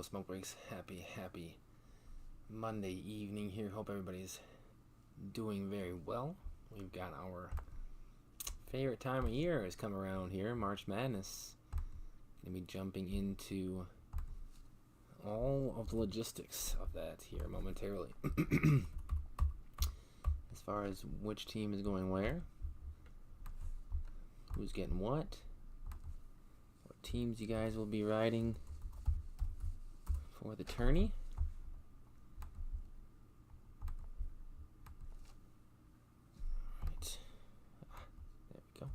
Hello, SmokeBreaks. Happy Monday evening here. Hope everybody's doing very well. We've got our favorite time of year has come around here, March Madness. Gonna be jumping into all of the logistics of that here momentarily. As far as which team is going where, who's getting what teams you guys will be riding for the tourney. Alright. There we go.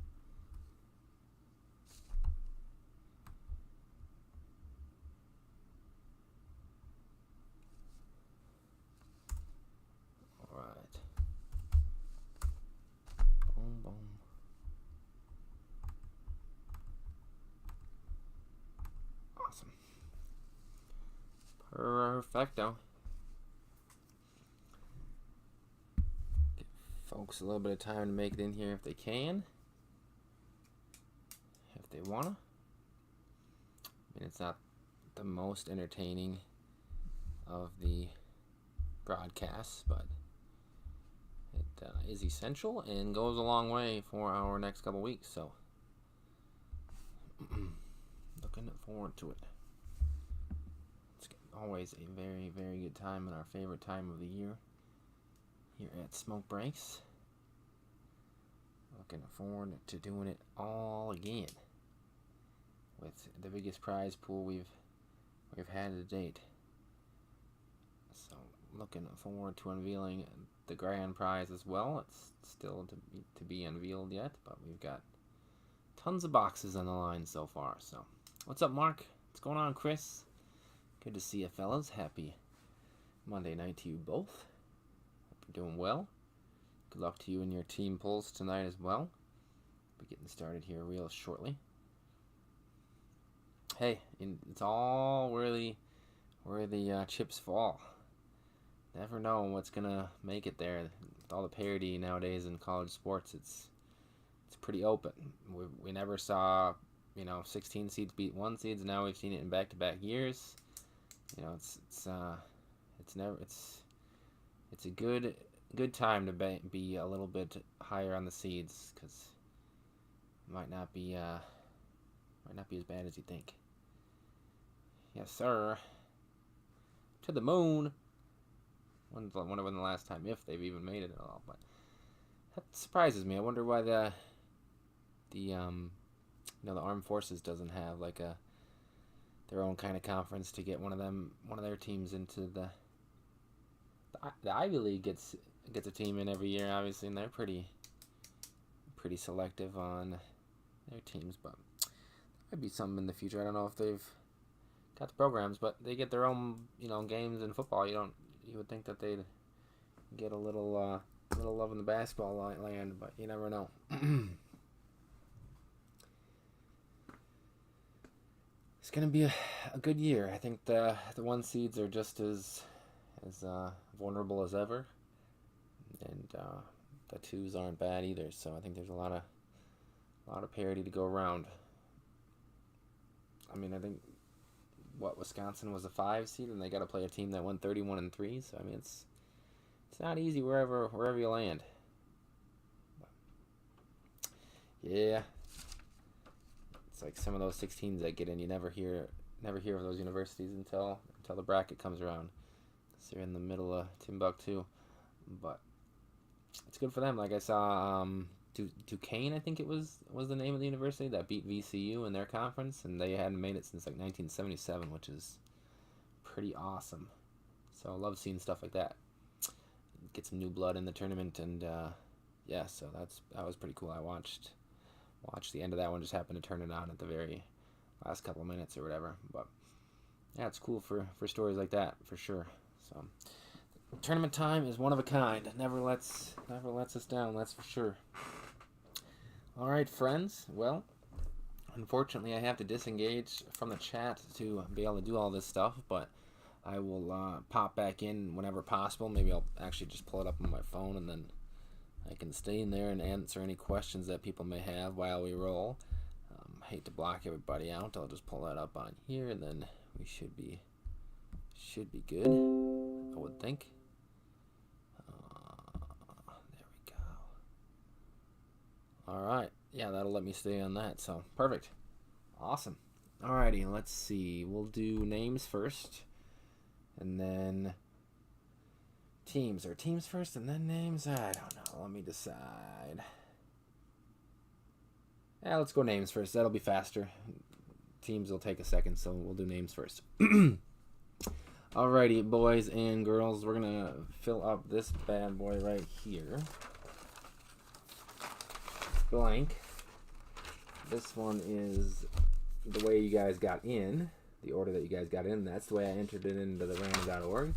Alright. Boom, boom. Awesome. Perfecto. Give folks a little bit of time to make it in here if they can. If they wanna. I mean, it's not the most entertaining of the broadcasts, but it is essential and goes a long way for our next couple weeks, so looking forward to it. It's always a very good time and our favorite time of the year here at SmokeBreaks. Looking forward to doing it all again with the biggest prize pool we've had to date. So looking forward to unveiling the grand prize as well. It's still to be unveiled yet, but we've got tons of boxes on the line so far. So what's up, Mark? What's going on, Chris? Good to see you, fellas. Happy Monday night to you both. Hope you're doing well. Good luck to you and your team pulls tonight as well. Be getting started here real shortly. Hey, it's all where the chips fall. Never know what's gonna make it there. With all the parity nowadays in college sports, it's pretty open. We never saw 16 seeds beat 1 seeds. Now we've seen it in back-to-back years. It's a good time to be a little bit higher on the seeds, because it might not be as bad as you think. Yes, sir. To the moon. I wonder when the last time, if they've even made it at all. But that surprises me. I wonder why the Armed Forces doesn't have like their own kind of conference to get one of their teams into the Ivy League gets a team in every year, obviously, and they're pretty selective on their teams. But there might be something in the future. I don't know if they've got the programs, but they get their own games in football. You would think that they'd get a little love in the basketball land, but you never know. It's gonna be a good year. I think the 1 seeds are just as vulnerable as ever, and the 2s aren't bad either. So I think there's a lot of parity to go around. I mean, I think Wisconsin was a 5 seed, and they got to play a team that won 31-3. So I mean, it's not easy wherever you land. But, yeah. It's like some of those 16s that get in, you never hear of those universities until the bracket comes around. So they're in the middle of Timbuktu, but it's good for them. Like I saw Duquesne, I think it was the name of the university that beat VCU in their conference, and they hadn't made it since like 1977, which is pretty awesome. So I love seeing stuff like that. Get some new blood in the tournament, and so that was pretty cool. I watched the end of that one. Just happened to turn it on at the very last couple of minutes or whatever. But yeah, it's cool for stories like that for sure. So tournament time is one of a kind. Never lets us down. That's for sure. All right, friends. Well, unfortunately, I have to disengage from the chat to be able to do all this stuff, but I will pop back in whenever possible. Maybe I'll actually just pull it up on my phone, and then I can stay in there and answer any questions that people may have while we roll. Hate to block everybody out. I'll just pull that up on here, and then we should be Should be good, I would think. There we go. All right. Yeah, that'll let me stay on that. So, perfect. Awesome. Alrighty, let's see. We'll do names first. And then teams. Or teams first and then names? I don't know. Let me decide. Yeah, let's go names first. That'll be faster. Teams will take a second, so we'll do names first. Alrighty, boys and girls, we're going to fill up this bad boy right here. Blank. This one is the way you guys got in, the order that you guys got in. That's the way I entered it into the random.org.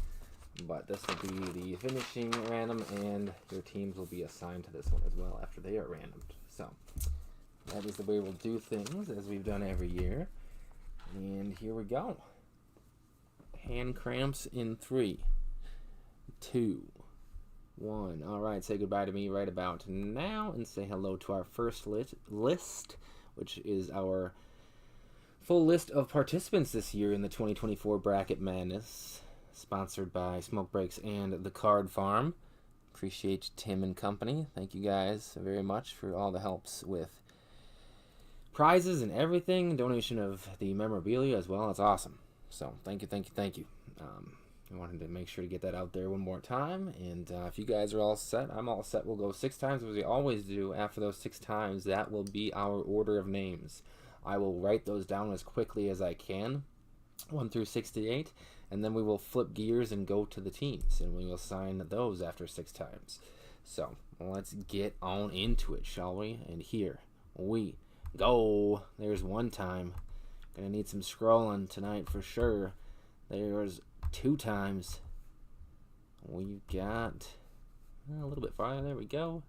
But this will be the finishing random, and your teams will be assigned to this one as well after they are random. So that is the way we'll do things, as we've done every year. And here we go. Hand cramps in 3, 2, 1. All right, say goodbye to me right about now and say hello to our first list, which is our full list of participants this year in the 2024 Bracket Madness, sponsored by SmokeBreaks and the Card Farm. Appreciate Tim and company. Thank you guys very much for all the helps with prizes and everything, donation of the memorabilia as well. It's awesome. So thank you. I wanted to make sure to get that out there one more time. And if you guys are all set, I'm all set. We'll go 6 times as we always do. After those 6 times, that will be our order of names. I will write those down as quickly as I can, 1 through 68, and then we will flip gears and go to the teams, and we will sign those after 6 times. So let's get on into it, shall we? And here we go. There's 1 time. Gonna need some scrolling tonight for sure. There's 2 times. We've got a little bit farther. There we go.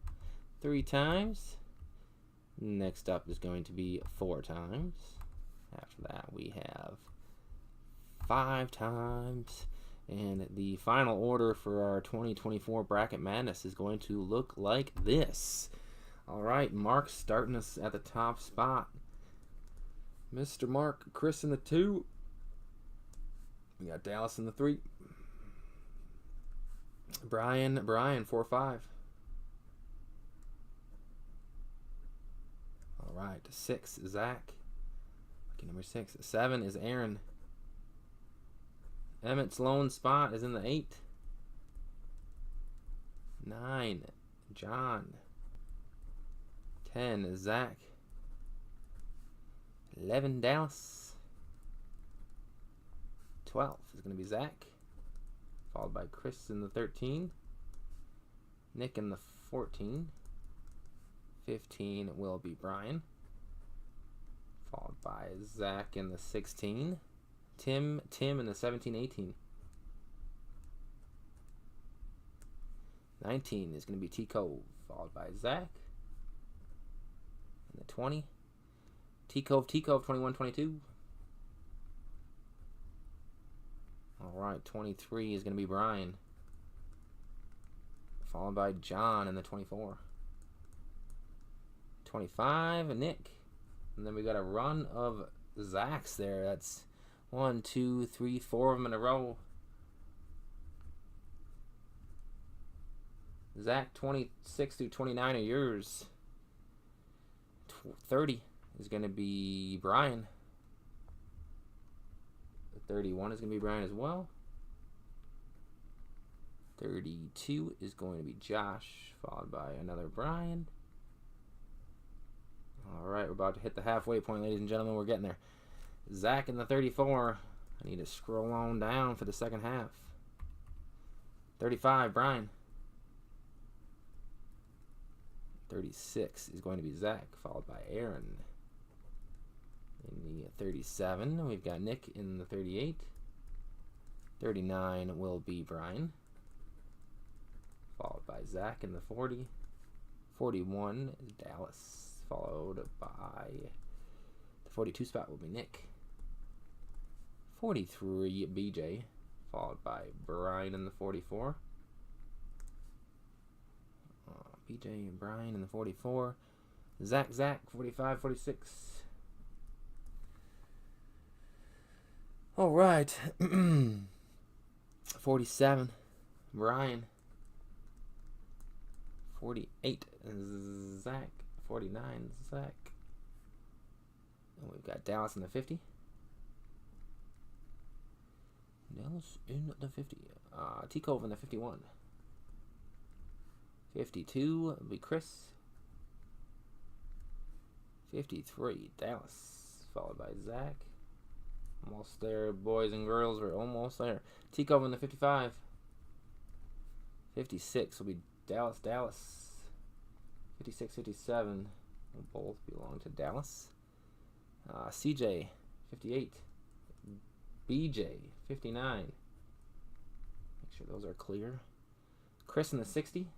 3 times. Next up is going to be 4 times. After that, we have 5 times. And the final order for our 2024 Bracket Madness is going to look like this. All right, Mark's starting us at the top spot. Mr. Mark, Chris in the 2. We got Dallas in the 3. Brian, 4-5. All right, 6, Zach. Lucky number 6. 7 is Aaron. Emmett's lone spot is in the 8. 9, John. 10 is Zach. 11, Dallas. 12 is going to be Zach, followed by Chris in the 13. Nick in the 14. 15 will be Brian, followed by Zach in the 16. Tim in the 17-18. 19 is going to be T-Cove, followed by Zach in the 20. T-Cove, 21-22. All right, 23 is going to be Brian, followed by John in the 24. 25, Nick. And then we got a run of Zachs there. That's 1, 2, 3, 4 of them in a row. Zach, 26 through 29 are yours. 30 is going to be Brian. 31 is going to be Brian as well. 32 is going to be Josh, followed by another Brian. All right, we're about to hit the halfway point, ladies and gentlemen. We're getting there. Zach in the 34. I need to scroll on down for the second half. 35, Brian. 36 is going to be Zach, followed by Aaron. In the 37, we've got Nick in the 38. 39 will be Brian, followed by Zach in the 40. 41 is Dallas, followed by the 42 spot will be Nick. 43, BJ, followed by Brian in the 44. BJ and Brian in the 44. Zach, 45, 46. All right. 47, Brian. 48, Zach. 49, Zach. And we've got Dallas in the 50. Dallas in the 50. T-Cove in the 51. 52 will be Chris. 53, Dallas. Followed by Zach. Almost there, boys and girls. We're almost there. T-Cove in the 55. 56 will be Dallas. 56, 57 will both belong to Dallas. CJ, 58. BJ, 59. Make sure those are clear. Chris in the 60.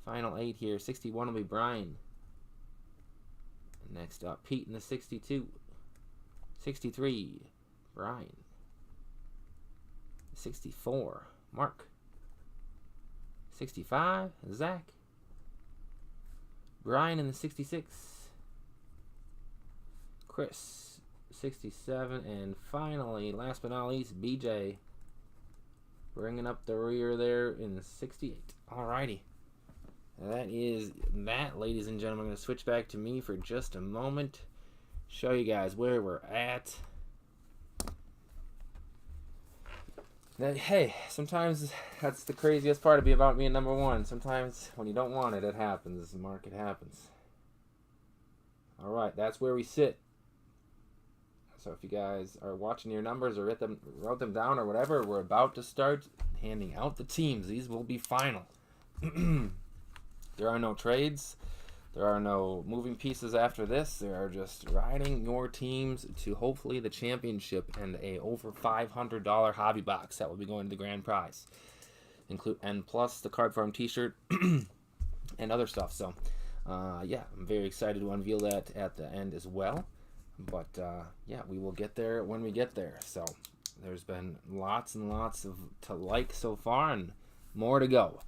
Final 8 here. 61 will be Brian. Next up, Pete in the 62. 63, Brian. 64, Mark. 65, Zach. Brian in the 66. Chris, 67. And finally, last but not least, BJ. Bringing up the rear there in the 68. Alrighty. That is that, ladies and gentlemen. I'm going to switch back to me for just a moment. Show you guys where we're at. Now, hey, sometimes that's the craziest part about being number one. Sometimes when you don't want it, it happens. The market happens. All right, that's where we sit. So if you guys are watching your numbers or wrote them down or whatever, we're about to start handing out the teams. These will be final. There are no trades. There are no moving pieces after this. There are just riding your teams to hopefully the championship and a over $500 hobby box that will be going to the grand prize. And plus the Card Farm t-shirt and other stuff. So, yeah, I'm very excited to unveil that at the end as well. But, yeah, we will get there when we get there. So, there's been lots and lots to like so far and more to go.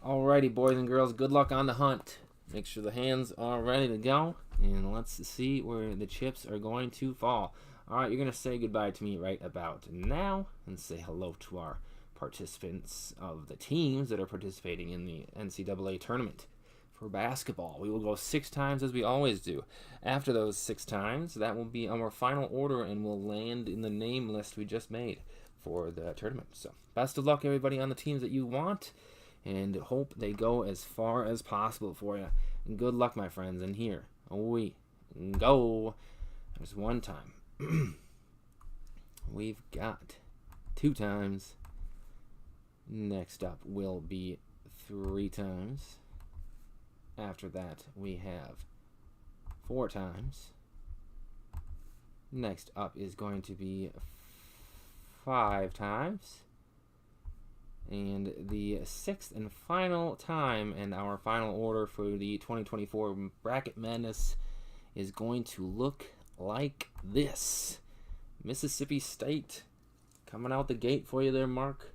Alrighty, boys and girls, good luck on the hunt. Make sure the hands are ready to go, and let's see where the chips are going to fall. Alright, you're going to say goodbye to me right about now, and say hello to our participants of the teams that are participating in the NCAA tournament for basketball. We will go 6 times as we always do. After those 6 times, that will be our final order, and will land in the name list we just made for the tournament. So, best of luck, everybody, on the teams that you want. And hope they go as far as possible for you. And good luck, my friends. And here we go. There's 1 time. We've got 2 times. Next up will be 3 times. After that, we have 4 times. Next up is going to be 5 times. And the 6th and final time, and our final order for the 2024 Bracket Madness is going to look like this. Mississippi State coming out the gate for you there, Mark.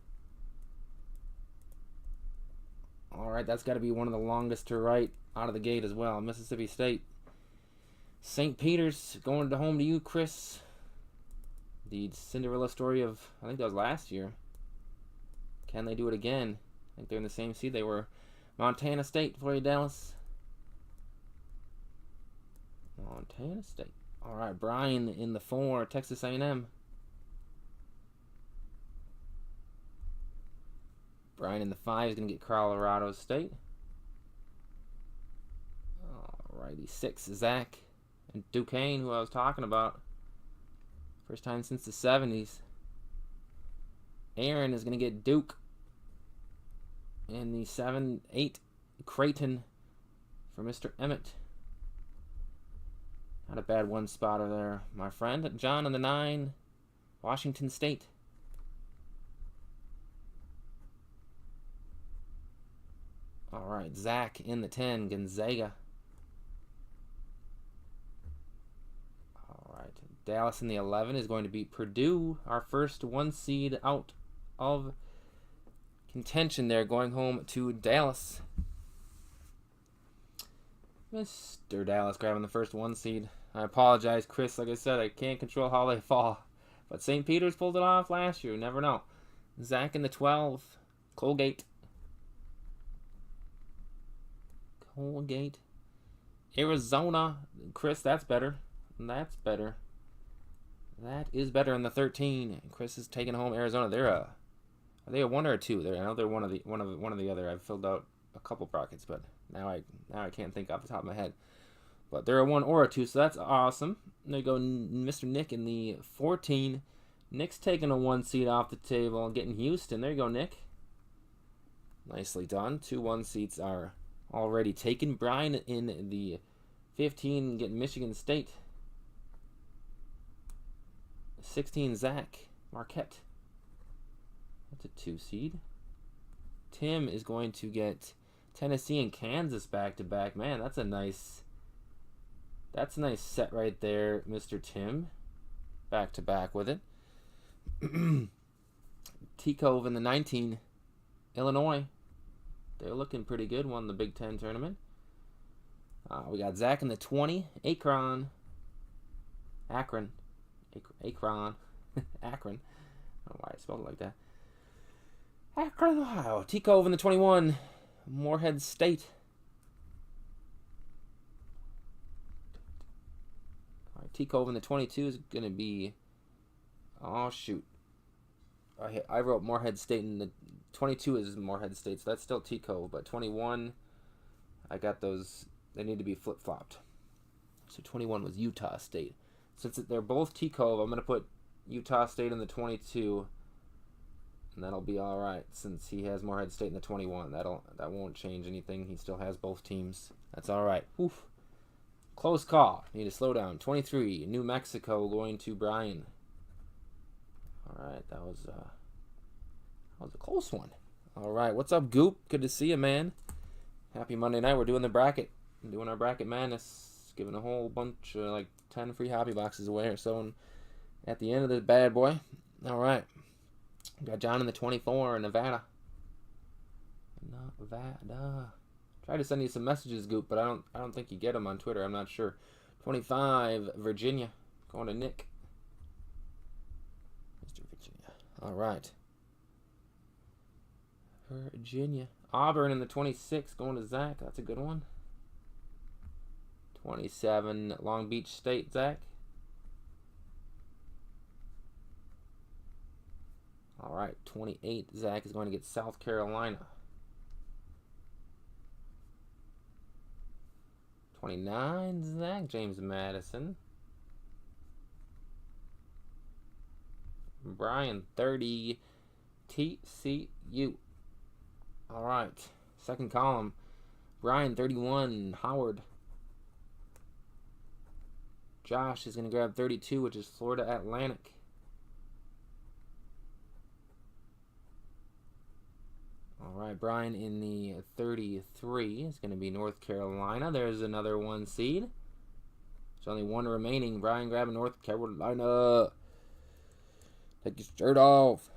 Alright, that's got to be one of the longest to write out of the gate as well. Mississippi State. St. Peter's going to home to you, Chris. The Cinderella story of, I think that was last year. Can they do it again? I think they're in the same seed they were. Montana State for you, Dallas. Montana State. All right, Brian in the 4, Texas A&M. Brian in the 5 is going to get Colorado State. All righty, 6, Zach and Duquesne, who I was talking about. First time since the 70s. Aaron is going to get Duke. In the 7-8, Creighton for Mr. Emmett. Not a bad 1-spotter there, my friend. John in the 9, Washington State. All right, Zach in the 10, Gonzaga. All right, Dallas in the 11 is going to be Purdue, our first 1 seed out of contention there, going home to Dallas. Mr. Dallas grabbing the first 1 seed. I apologize, Chris. Like I said, I can't control how they fall. But St. Peter's pulled it off last year. You never know. Zach in the 12. Colgate. Arizona. Chris, that's better. That's better. That is better in the 13. Chris is taking home Arizona. Are they a 1 or a 2? I know they're one of the other. I've filled out a couple brackets, but now I can't think off the top of my head. But they're a 1 or a 2, so that's awesome. There you go, Mr. Nick in the 14. Nick's taking a 1 seat off the table and getting Houston. There you go, Nick. Nicely done. 2 1 seats are already taken. Brian in the 15 getting Michigan State. 16, Zach Marquette. That's a 2 seed. Tim is going to get Tennessee and Kansas back-to-back. Man, that's a nice set right there, Mr. Tim. Back-to-back with it. T-Cove in the 19. Illinois. They're looking pretty good. Won the Big Ten tournament. We got Zach in the 20. Akron. Akron. Akron. I don't know why I spelled it like that. Akron, Ohio. T-Cove in the 21. Morehead State. All right, T-Cove in the 22 is going to be... Oh, shoot. I wrote Morehead State, and the 22 is Morehead State, so that's still T-Cove. But 21, I got those. They need to be flip-flopped. So 21 was Utah State. Since they're both T-Cove, I'm going to put Utah State in the 22, and that'll be all right since he has Morehead State in the 21. That won't change anything. He still has both teams. That's all right. Oof. Close call. Need to slow down. 23, New Mexico going to Brian. All right, that was a close one. All right, what's up, Goop? Good to see you, man. Happy Monday night. We're doing the bracket. We're doing our bracket madness. Giving a whole bunch of, like, 10 free hobby boxes away or so. And at the end of this bad boy. All right. Got John in the 24 in Nevada. Try to send you some messages, Goop, but I don't think you get them on Twitter. I'm not sure. 25, Virginia. Going to Nick. Mr. Virginia. All right. Virginia. Auburn in the 26, going to Zach. That's a good one. 27, Long Beach State, Zach. All right, 28, Zach is going to get South Carolina. 29, Zach, James Madison. Brian, 30, TCU. All right, second column. Brian, 31, Howard. Josh is going to grab 32, which is Florida Atlantic. All right, Brian in the 33 is going to be North Carolina. There's another 1 seed. There's only 1 remaining. Brian grabbing North Carolina. Take your shirt off.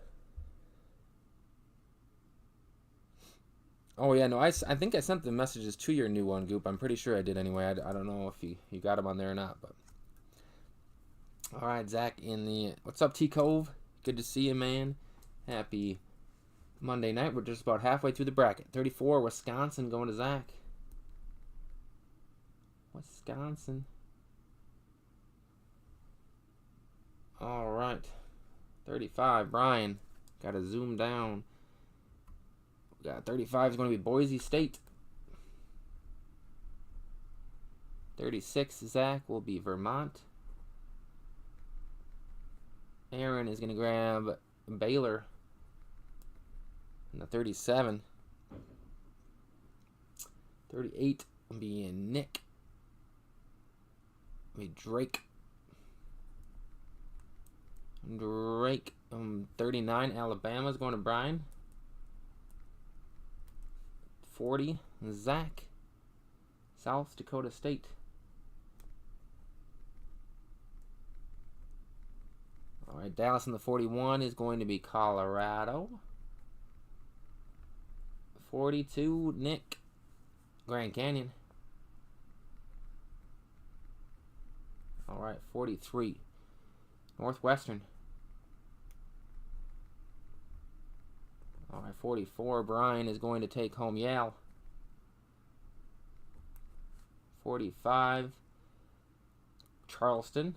Oh, yeah, no, I think I sent the messages to your new one, Goop. I'm pretty sure I did anyway. I don't know if you got them on there or not, but... All right, Zach in the... What's up, T-Cove? Good to see you, man. Happy Monday night. We're just about halfway through the bracket. 34, Wisconsin going to Zach. Wisconsin. All right. 35, Brian. Got to zoom down. We got 35 is going to be Boise State. 36, Zach, will be Vermont. Aaron is going to grab Baylor in the 37. 38 will be Nick. Will be Drake. 39, Alabama is going to Brian. 40, Zach. South Dakota State. All right, Dallas in the 41 is going to be Colorado. 42, Nick. Grand Canyon. All right, 43, Northwestern. My 44, Brian, is going to take home Yale. 45, Charleston.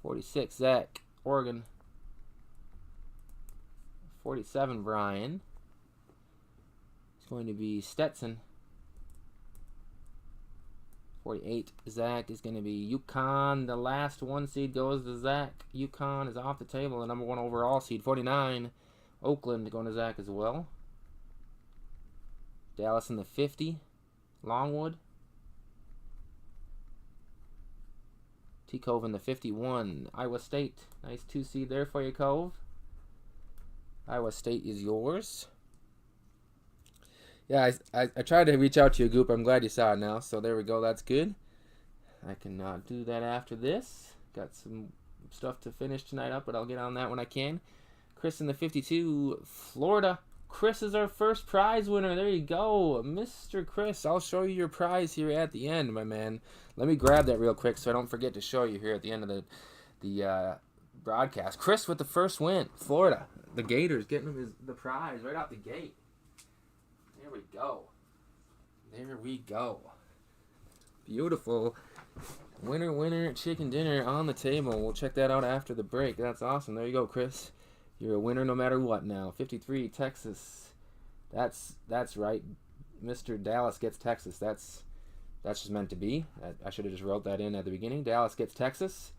46, Zach, Oregon. 47, Brian. It's going to be Stetson. 48, Zach, is going to be UConn. The last 1 seed goes to Zach. UConn is off the table, the number 1 overall seed. 49, Oakland going to Zach as well. Dallas in the 50, Longwood. T. Cove in the 51, Iowa State. Nice 2 seed there for you, Cove. Iowa State is yours. Yeah, I tried to reach out to you, Goop. I'm glad you saw it now. So there we go. That's good. I can do that after this. Got some stuff to finish tonight up, but I'll get on that when I can. Chris in the 52, Florida. Chris is our first prize winner. There you go, Mr. Chris. I'll show you your prize here at the end, my man. Let me grab that real quick so I don't forget to show you here at the end of the broadcast. Chris with the first win. Florida. The Gators getting him the prize right out the gate. There we go. There we go. Beautiful. Winner, winner, chicken dinner on the table. We'll check that out after the break. That's awesome. There you go, Chris. You're a winner no matter what now. 53, Texas. That's right. Mr. Dallas gets Texas. That's just meant to be. I should have just wrote that in at the beginning. Dallas gets Texas.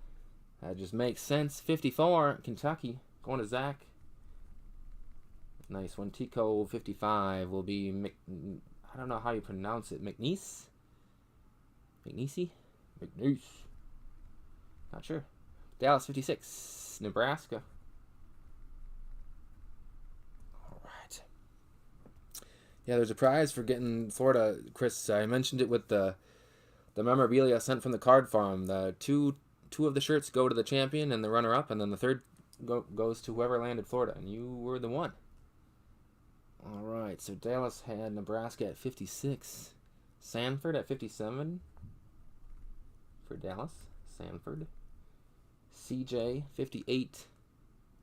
That just makes sense. 54, Kentucky. Going to Zach. Nice one. Tico 55 will be I don't know how you pronounce it. McNeese? McNeese? Not sure. Dallas 56. Nebraska. Alright. Yeah, there's a prize for getting Florida, Chris. I mentioned it with the memorabilia sent from the card farm. The two of the shirts go to the champion and the runner-up, and then the third goes to whoever landed Florida, and you were the one. All right, so Dallas had Nebraska at 56. Sanford at 57 for Dallas. Sanford. CJ, 58.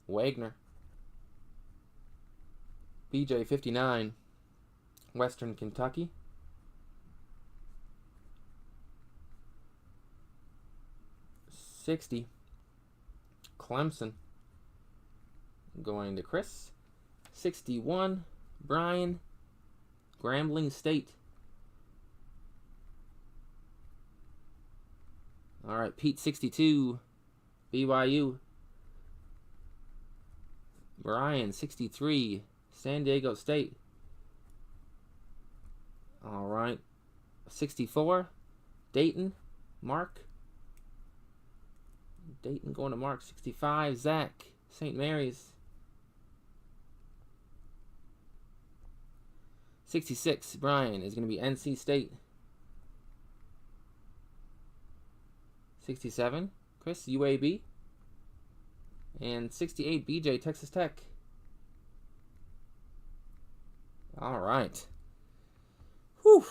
Wagner. BJ, 59. Western Kentucky. $60. Clemson. Going to Chris. 61. Brian. Grambling State. All right, Pete, 62. BYU. Brian, 63. San Diego State. All right, 64. Dayton. Mark. Dayton going to Mark. 65. Zach. St. Mary's. 66, Brian, is going to be NC State. 67, Chris, UAB. And 68, BJ, Texas Tech. All right. Whew.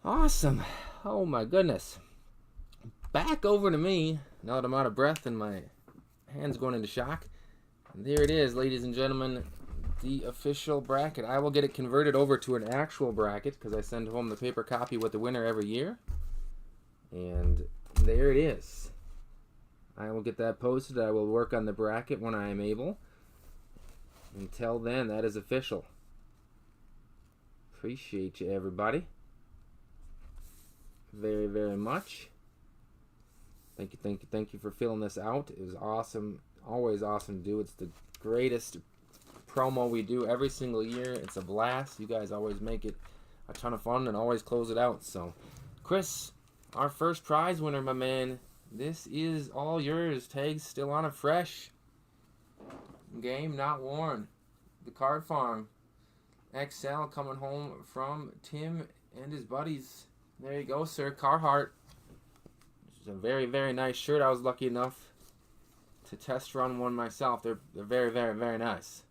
Awesome. Oh, my goodness. Back over to me. Now that I'm out of breath and my hand's going into shock. And there it is, ladies and gentlemen. The official bracket. I will get it converted over to an actual bracket because I send home the paper copy with the winner every year. And there it is. I will get that posted. I will work on the bracket when I am able. Until then, that is official. Appreciate you, everybody. Very, very much. Thank you for filling this out. It was awesome. Always awesome to do. It's the greatest promo we do every single year. It's a blast. You guys always make it a ton of fun and always close it out. So, Chris, our first prize winner, my man. This is all yours. Tags still on it fresh. Game not worn. The Card Farm XL coming home from Tim and his buddies. There you go, sir. Carhartt. This is a very, very nice shirt. I was lucky enough to test run one myself. They're very, very, very nice.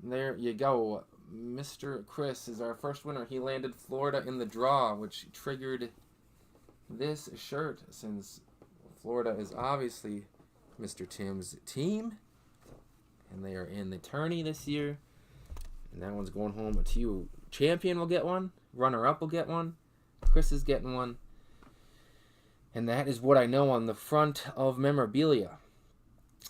There you go. Mr. Chris is our first winner. He landed Florida in the draw, which triggered this shirt, since Florida is obviously Mr. Tim's team, and they are in the tourney this year, and that one's going home to you. Champion will get one, runner-up will get one, Chris is getting one, and that is what I know on the front of memorabilia.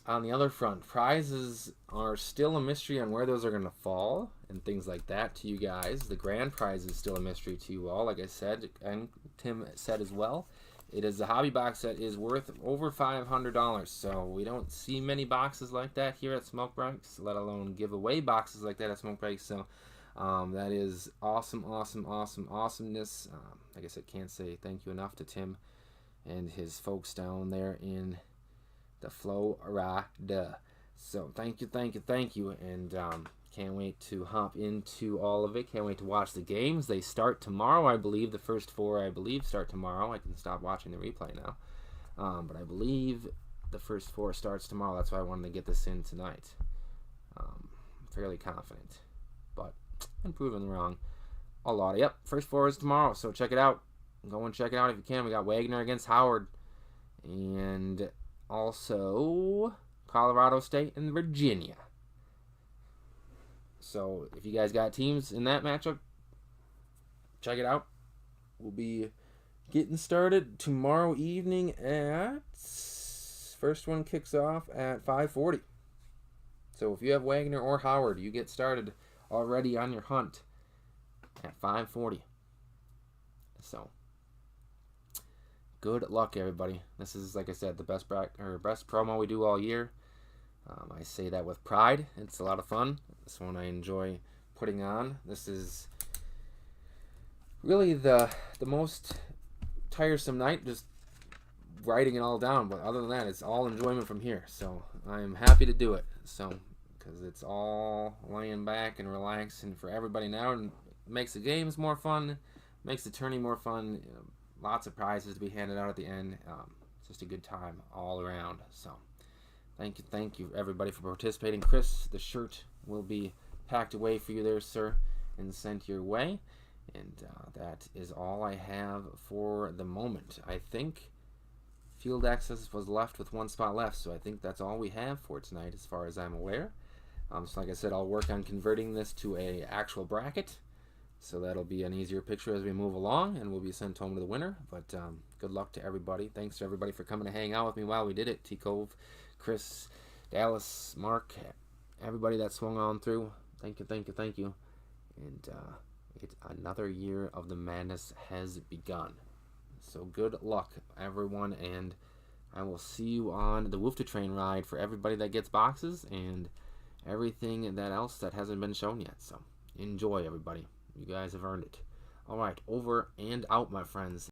On the other front, prizes are still a mystery on where those are going to fall and things like that to you guys. The grand prize is still a mystery to you all, like I said, and Tim said as well. It is a hobby box that is worth over $500, so we don't see many boxes like that here at SmokeBreaks, let alone giveaway boxes like that at SmokeBreaks. So that is awesome, awesome, awesome, awesomeness. I guess I can't say thank you enough to Tim and his folks down there in the Florida. So thank you, thank you, thank you, and can't wait to hop into all of it. Can't wait to watch the games. They start tomorrow, I believe. The first four, I believe, start tomorrow. I can stop watching the replay now, but I believe the first four starts tomorrow. That's why I wanted to get this in tonight. I'm fairly confident, but I'm proven wrong a lot. Yep, first four is tomorrow, so check it out. Go and check it out if you can. We got Wagner against Howard, and also Colorado State and Virginia. So if you guys got teams in that matchup, check it out. We'll be getting started tomorrow evening at, first one kicks off at 5:40. So if you have Wagner or Howard, you get started already on your hunt at 5:40. So good luck, everybody. This is, like I said, the best promo we do all year. I say that with pride. It's a lot of fun. This one I enjoy putting on. This is really the most tiresome night, just writing it all down. But other than that, it's all enjoyment from here. So I am happy to do it. So because it's all laying back and relaxing for everybody now, and makes the games more fun, makes the tourney more fun. You know, lots of prizes to be handed out at the end. It's just a good time all around. So thank you everybody for participating. Chris, the shirt will be packed away for you there, sir, and sent your way. And that is all I have for the moment. I think Field Access was left with one spot left, so I think that's all we have for tonight as far as I'm aware. So like I said, I'll work on converting this to a actual bracket, so that'll be an easier picture as we move along, and we'll be sent home to the winner. But good luck to everybody. Thanks to everybody for coming to hang out with me while we did it. T-Cove, Chris, Dallas, Mark, everybody that swung on through. Thank you, thank you, thank you. And another year of the madness has begun. So good luck, everyone, and I will see you on the Wolf to Train ride for everybody that gets boxes and everything that else that hasn't been shown yet. So enjoy, everybody. You guys have earned it. All right, over and out, my friends.